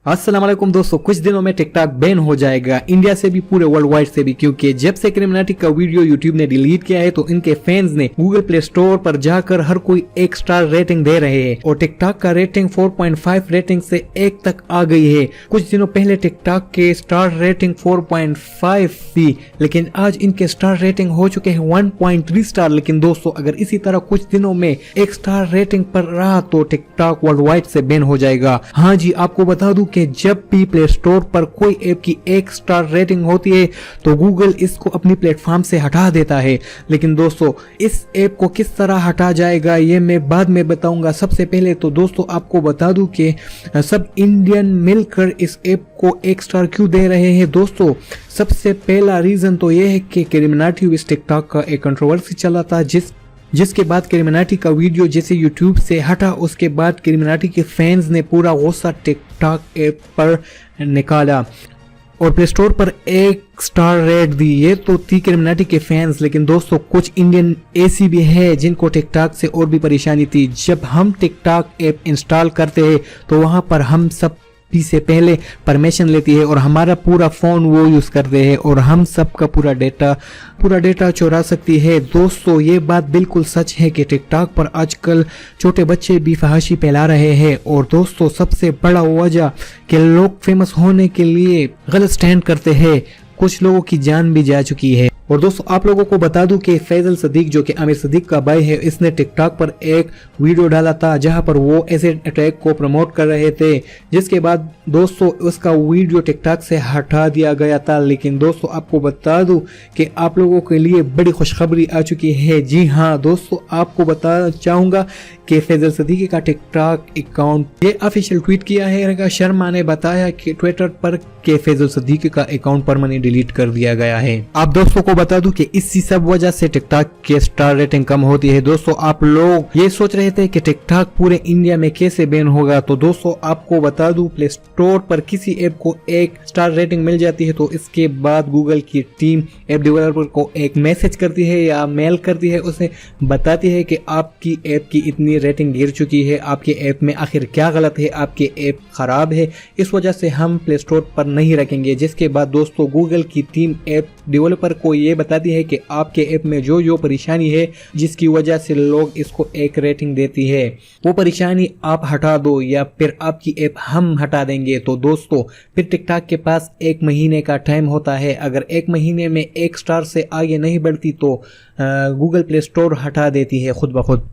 अस्सलाम वालेकुम दोस्तों, कुछ दिनों में टिकटॉक बैन हो जाएगा इंडिया से भी, पूरे वर्ल्ड वाइड से भी, क्योंकि जब से क्रिमिनलिटी का वीडियो यूट्यूब ने डिलीट किया है तो इनके फैंस ने गूगल प्ले स्टोर पर जाकर हर कोई 1 स्टार रेटिंग दे रहे हैं और टिकटॉक का रेटिंग 4.5 रेटिंग से 1 तक आ गई है। कुछ दिनों पहले टिकटॉक के स्टार रेटिंग 4.5 थी, लेकिन आज इनके स्टार रेटिंग हो चुके हैं 1.3 स्टार। लेकिन दोस्तों, अगर इसी तरह कुछ दिनों में 1 स्टार रेटिंग पर रहा तो टिकटॉक वर्ल्ड वाइड से बैन हो जाएगा। हाँ जी, आपको बता दूं कि जब भी प्ले स्टोर पर कोई ऐप की 1 स्टार रेटिंग होती है तो गूगल इसको अपनी प्लेटफॉर्म से हटा देता है। लेकिन दोस्तों, इस ऐप को किस तरह हटा जाएगा ये मैं बाद में बताऊंगा। सबसे पहले तो दोस्तों आपको बता दूं कि सब इंडियन मिलकर इस ऐप को 1 स्टार क्यों दे रहे हैं। दोस्तों, सबसे पहला रीजन तो ये है कि क्रिमिनलिटी विद टिकटॉक का एक कंट्रोवर्सी चला था, जिसके बाद क्रिमिनलिटी का वीडियो जैसे यूट्यूब से हटा, उसके बाद क्रिमिनलिटी के फैंस ने पूरा गुस्सा टिकटॉक ऐप पर निकाला और प्ले स्टोर पर 1 स्टार रेट दी। ये तो थी क्रिमिनलिटी के फैंस। लेकिन दोस्तों, कुछ इंडियन ऐसी भी है जिनको टिकटॉक से और भी परेशानी थी। जब हम टिकटॉक ऐप इंस्टॉल करते हैं तो वहां पर हम सब से पहले परमिशन लेती है और हमारा पूरा फोन वो यूज करते हैं और हम सबका पूरा डेटा चुरा सकती है। दोस्तों, ये बात बिल्कुल सच है कि टिकटॉक पर आजकल छोटे बच्चे भी फहाशी फैला रहे हैं। और दोस्तों, सबसे बड़ा वजह कि लोग फेमस होने के लिए गलत स्टैंड करते हैं, कुछ लोगों की जान भी जा चुकी है। और दोस्तों, आप लोगों को बता दूं कि फैजल सदीक, जो कि आमिर सदीक का भाई है, इसने टिकटॉक पर एक वीडियो डाला था जहां पर वो एसिड अटैक को प्रमोट कर रहे थे, जिसके बाद दोस्तों उसका वीडियो टिकटॉक से हटा दिया गया था। लेकिन दोस्तों, आपको बता दूं कि आप लोगों के लिए बड़ी खुशखबरी आ चुकी है। जी हाँ दोस्तों, आपको बताना चाहूंगा कि फैजल सदीकी का टिकटॉक अकाउंट ये ऑफिशियल ट्वीट किया है। रेखा शर्मा ने बताया कि ट्विटर पर कि फैजल सदीकी का अकाउंट परमानेंट डिलीट कर दिया गया है। आप दोस्तों को बता दूं कि इसी सब वजह से टिकटॉक के स्टार रेटिंग कम होती है। दोस्तों, आप लोग ये सोच रहे थे कि टिकटॉक पूरे इंडिया में कैसे बैन होगा, तो दोस्तों आपको बता दूं, प्ले स्टोर पर किसी ऐप को 1 स्टार रेटिंग मिल जाती है तो इसके बाद गूगल की टीम ऐप डेवलपर को एक मैसेज करती है या मेल करती है, उसे बताती है कि आपकी ऐप की इतनी रेटिंग गिर चुकी है, आपके ऐप में आखिर क्या गलत है, आपके ऐप खराब है, इस वजह से हम प्ले स्टोर पर नहीं रखेंगे। जिसके बाद दोस्तों गूगल की टीम ऐप डेवलपर को ये बताती है कि आपके ऐप में जो परेशानी है जिसकी वजह से लोग इसको 1 रेटिंग देती है, वो परेशानी आप हटा दो या फिर आपकी ऐप हम हटा देंगे। तो दोस्तों, फिर टिकटॉक के पास 1 महीने का टाइम होता है। अगर 1 महीने में 1 स्टार से आगे नहीं बढ़ती तो गूगल प्ले स्टोर हटा देती है खुद ब खुद।